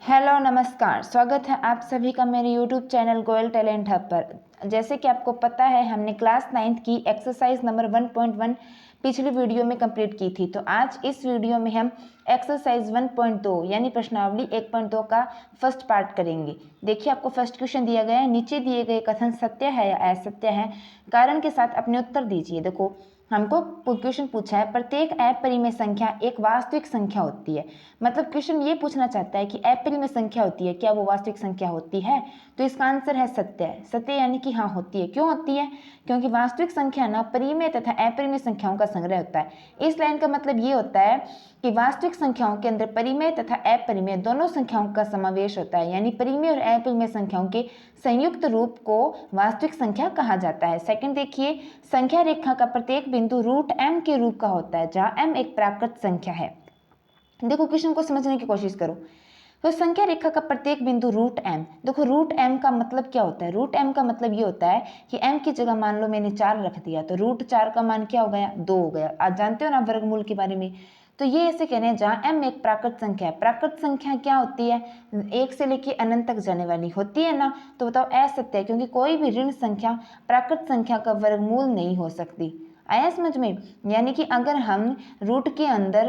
Hello नमस्कार, स्वागत है आप सभी का मेरे YouTube channel Goyal talent hub पर। जैसे कि आपको पता है हमने क्लास 9th की एक्सरसाइज नंबर 1.1 पिछली वीडियो में कंप्लीट की थी। तो आज इस वीडियो में हम एक्सरसाइज 1.2 यानी प्रश्नावली 1.2 का फर्स्ट पार्ट करेंगे। देखिए आपको फर्स्ट क्वेश्चन दिया गया है, नीचे दिए गए कथन सत्य है या असत्य है, कारण के साथ अपने उत्तर दीजिए। देखो हमको क्वेश्चन पूछा है प्रत्येक अपरिमेय संख्या एक वास्तविक संख्या होती है। मतलब क्वेश्चन ये पूछना चाहता है कि अपरिमेय संख्या होती है, क्या वो वास्तविक संख्या होती है? तो इसका आंसर है सत्य। सत्य यानी कि हाँ होती है। क्यों होती है? क्योंकि वास्तविक संख्या ना परिमेय तथा अपरिमेय संख्याओं का संग्रह होता है। इस लाइन का मतलब ये होता है कि वास्तविक संख्याओं के अंदर परिमेय तथा अपरिमेय दोनों संख्याओं का समावेश होता है, यानी परिमेय और अपरिमेय संख्याओं के संयुक्त रूप को वास्तविक संख्या कहा जाता है। सेकंड देखिए, संख्या रेखा का प्रत्येक बिंदु रूट एम के रूप का होता है, जहां एम एक प्राकृत संख्या है। देखो क्वेश्चन को समझने की कोशिश करो। तो संख्या रेखा का प्रत्येक बिंदु रूट एम, देखो रूट एम का मतलब क्या होता है? रूट एम का मतलब ये होता है कि एम की जगह मान लो मैंने 4 रख दिया, तो रूट 4 का मान क्या हो गया? 2 हो गया। आज जानते हो ना वर्गमूल के बारे में। तो ये ऐसे कह रहे हैं जहां एम एक प्राकृत संख्या है। प्राकृत संख्या क्या होती है? 1 से लेकर अनंत तक जाने वाली होती है ना। तो बताओ असत्य है, क्योंकि कोई भी ऋण संख्या प्राकृत संख्या का वर्गमूल नहीं हो सकती। आया समझ में? यानी कि अगर हम रूट के अंदर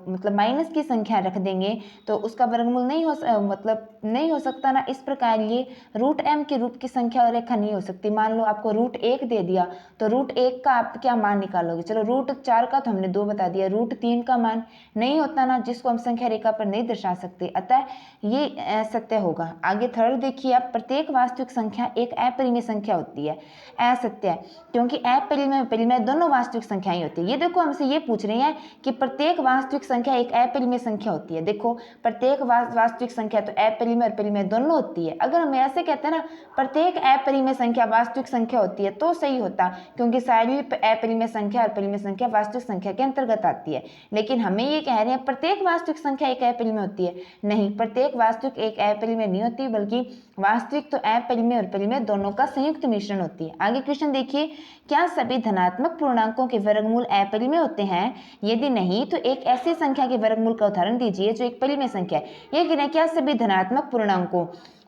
मतलब माइनस की संख्या रख देंगे तो उसका वर्गमूल नहीं हो सकता ना। इस प्रकार ये रूट एम के रूप की संख्या और रेखा नहीं हो सकती। मान लो आपको रूट 1 दे दिया, तो रूट 1 का आप क्या मान निकालोगे? चलो रूट 4 का तो हमने 2 बता दिया, रूट 3 का मान नहीं होता ना, जिसको हम संख्या रेखा पर नहीं दर्शा सकते। अतः ये असत्य होगा। आगे थर्ड देखिए आप, प्रत्येक वास्तविक संख्या एक अपरिमेय संख्या होती है। असत्य है, क्योंकि अपरिमेय परिमेय दोनों वास्तविक संख्याएं होती है। ये देखो हमसे ये पूछ रही है कि प्रत्येक वास्तविक संख्या एक अपरिमेय संख्या होती है। देखो प्रत्येक वास्तविक संख्या तो अपरिमेय और परिमेय दोनों होती है। अगर हम ऐसे कहते हैं ना प्रत्येक अपरिमेय संख्या वास्तविक संख्या होती है तो सही होता, क्योंकि सारी अपरिमेय संख्या और परिमेय संख्या वास्तविक संख्या के अंतर्गत आती है। लेकिन हमें ये कह रहे हैं प्रत्येक वास्तविक संख्या एक अपरिमेय होती है। नहीं, प्रत्येक वास्तविक एक अपरिमेय नहीं होती, बल्कि वास्तविक तो अपरिमेय और परिमेय दोनों का संयुक्त मिश्रण होती है। आगे क्वेश्चन देखिए, क्या सभी धनात्मक पूर्णांकों के वर्गमूल अपरिमेय होते हैं? यदि नहीं तो एक ऐसी संख्या के वर्गमूल का उदाहरण दीजिए जो एक परिमेय संख्या है। ये कह रहे हैं क्या सभी धनात्मक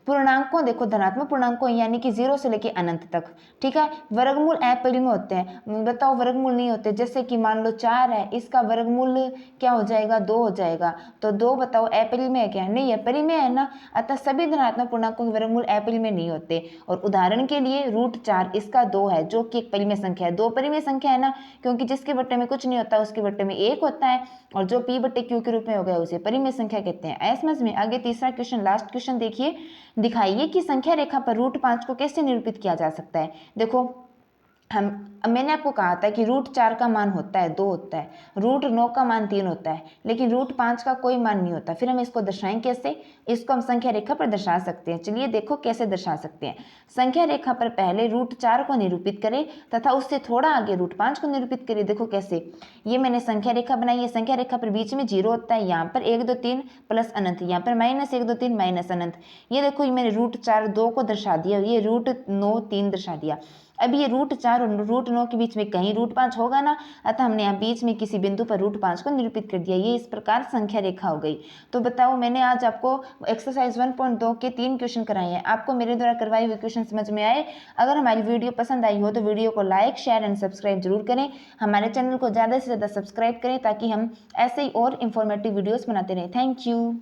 पूर्णांकों देखो धनात्मक पूर्णांकों यानी कि 0 से लेकर अनंत तक, ठीक है, वर्गमूल अपरिमेय होते हैं। बताओ वर्गमूल नहीं होते। जैसे कि मान लो 4 है, इसका वर्गमूल क्या हो जाएगा? 2 हो जाएगा। तो 2 बताओ अपरिमेय है क्या? नहीं है, परिमेय है ना। अतः सभी धनात्मक पूर्णांकों के वर्गमूल अपरिमेय नहीं होते। और उदाहरण के लिए रूट 4 इसका 2 है, जो कि एक परिमेय संख्या है। 2 परिमेय संख्या है ना, क्योंकि जिसके बट्टे में कुछ नहीं होता उसके बट्टे में 1 होता है, और जो p बट्टे q के रूप में हो गया उसे परिमेय संख्या कहते हैं। ऐसे समझ में? आगे तीसरा क्वेश्चन, लास्ट क्वेश्चन देखिए, दिखाइए कि संख्या रेखा पर रूट 5 को कैसे निरूपित किया जा सकता है। देखो मैंने आपको कहा था कि रूट 4 का मान होता है 2 होता है, रूट 9 का मान 3 होता है, लेकिन रूट 5 का कोई मान नहीं होता। फिर हम इसको दर्शाएं कैसे? इसको हम संख्या रेखा पर दर्शा सकते हैं। चलिए देखो कैसे दर्शा सकते हैं। संख्या रेखा पर पहले रूट 4 को निरूपित करें तथा उससे थोड़ा आगे रूट 5 को निरूपित करें। देखो कैसे, ये मैंने संख्या रेखा बनाई है। संख्या रेखा पर बीच में 0 होता है, यहाँ पर 1 2 3 प्लस अनंत, यहाँ पर माइनस 1 2 3 माइनस अनंत। ये देखो ये मैंने रूट 4 2 को दर्शा दिया, ये रूट 9 3 दर्शा दिया। अब ये रूट 4 और रूट 9 के बीच में कहीं रूट 5 होगा ना, अतः हमने यहाँ बीच में किसी बिंदु पर रूट 5 को निरूपित कर दिया। ये इस प्रकार संख्या रेखा हो गई। तो बताओ मैंने आज आपको एक्सरसाइज 1.2 के 3 क्वेश्चन कराए हैं। आपको मेरे द्वारा करवाए हुए क्वेश्चन समझ में आए? अगर हमारी वीडियो पसंद आई हो तो वीडियो को लाइक शेयर एंड सब्सक्राइब जरूर करें। हमारे चैनल को ज़्यादा से ज़्यादा सब्सक्राइब करें ताकि हम ऐसे ही और इन्फॉर्मेटिव वीडियोज़ बनाते रहें। Thank you.